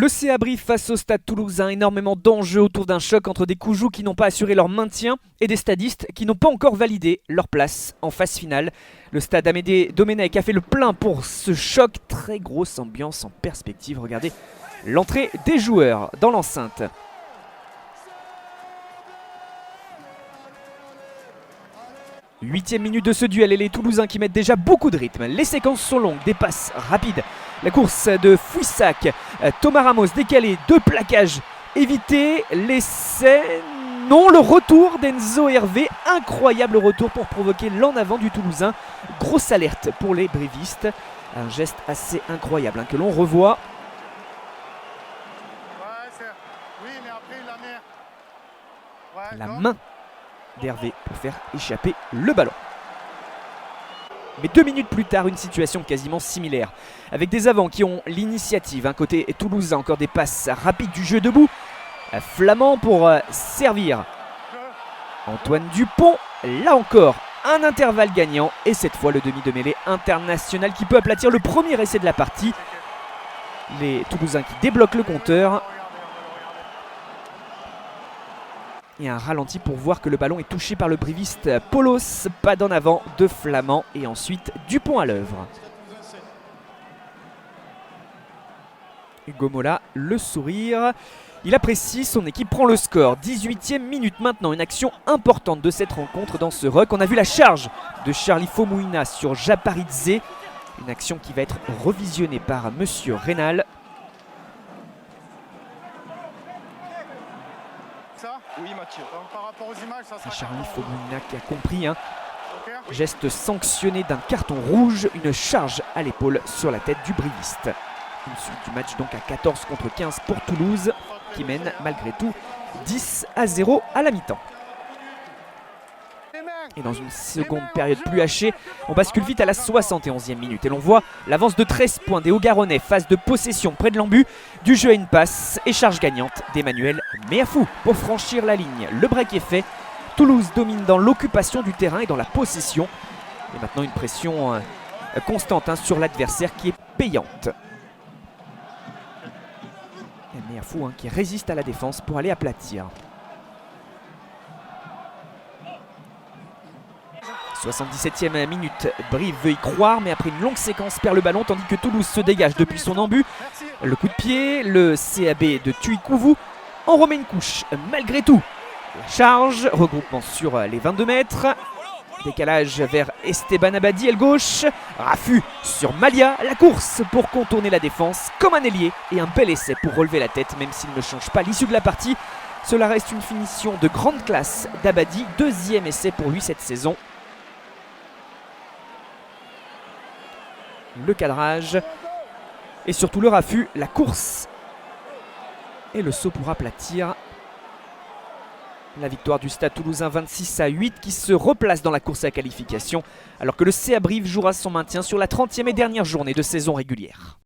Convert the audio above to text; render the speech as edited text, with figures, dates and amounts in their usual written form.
Le CA Brive face au Stade Toulousain, énormément d'enjeux autour d'un choc entre des Coujous qui n'ont pas assuré leur maintien et des stadistes qui n'ont pas encore validé leur place en phase finale. Le Stade Amédée Domenech a fait le plein pour ce choc, très grosse ambiance en perspective. Regardez l'entrée des joueurs dans l'enceinte. Huitième minute de ce duel et les Toulousains qui mettent déjà beaucoup de rythme. Les séquences sont longues, des passes rapides. La course de Fouissac, Thomas Ramos décalé, deux plaquages évités. L'essai, non, le retour d'Enzo Hervé. Incroyable retour pour provoquer l'en avant du Toulousain. Grosse alerte pour les brivistes. Un geste assez incroyable que l'on revoit. La main d'Hervé pour faire échapper le ballon. Mais 2 minutes plus tard, une situation quasiment similaire. Avec des avants qui ont l'initiative. Un côté toulousain, encore des passes rapides du jeu debout. Flamand pour servir. Antoine Dupont, là encore, un intervalle gagnant. Et cette fois, le demi de mêlée international qui peut aplatir le premier essai de la partie. Les Toulousains qui débloquent le compteur. Et un ralenti pour voir que le ballon est touché par le briviste Polos. Pas d'en avant de Flamand et ensuite Dupont à l'œuvre. Hugo Mola, le sourire. Il apprécie, son équipe prend le score. 18e minute maintenant, une action importante de cette rencontre dans ce ruck. On a vu la charge de Charlie Fomouina sur Japaridze. Une action qui va être revisionnée par Monsieur Rénal. Oui, Mathieu. Donc, par rapport aux images, ça sera Charlie Fomouina qui a compris, geste sanctionné d'un carton rouge, une charge à l'épaule sur la tête du briviste. Une suite du match donc à 14 contre 15 pour Toulouse qui mène malgré tout 10-0 à la mi-temps. Et dans une seconde période plus hachée, on bascule vite à la 71e minute. Et l'on voit l'avance de 13 points des Hauts-Garonnais, phase de possession près de l'embut, du jeu à une passe et charge gagnante d'Emmanuel Meafou pour franchir la ligne. Le break est fait, Toulouse domine dans l'occupation du terrain et dans la possession. Et maintenant une pression constante sur l'adversaire qui est payante. Et Meafou qui résiste à la défense pour aller aplatir. 77e minute, Brive veut y croire, mais après une longue séquence perd le ballon tandis que Toulouse se dégage depuis son embut. Le coup de pied, le CAB de Tuikouvou en remet une couche malgré tout. La charge, regroupement sur les 22 mètres. Décalage vers Esteban Abadi, aile gauche. Raffut sur Malia, la course pour contourner la défense comme un ailier. Et un bel essai pour relever la tête, même s'il ne change pas l'issue de la partie. Cela reste une finition de grande classe d'Abadi, deuxième essai pour lui cette saison. Le cadrage et surtout le raffut, la course et le saut pour aplatir. La victoire du Stade Toulousain 26-8 qui se replace dans la course à qualification alors que le CA Brive jouera son maintien sur la 30e et dernière journée de saison régulière.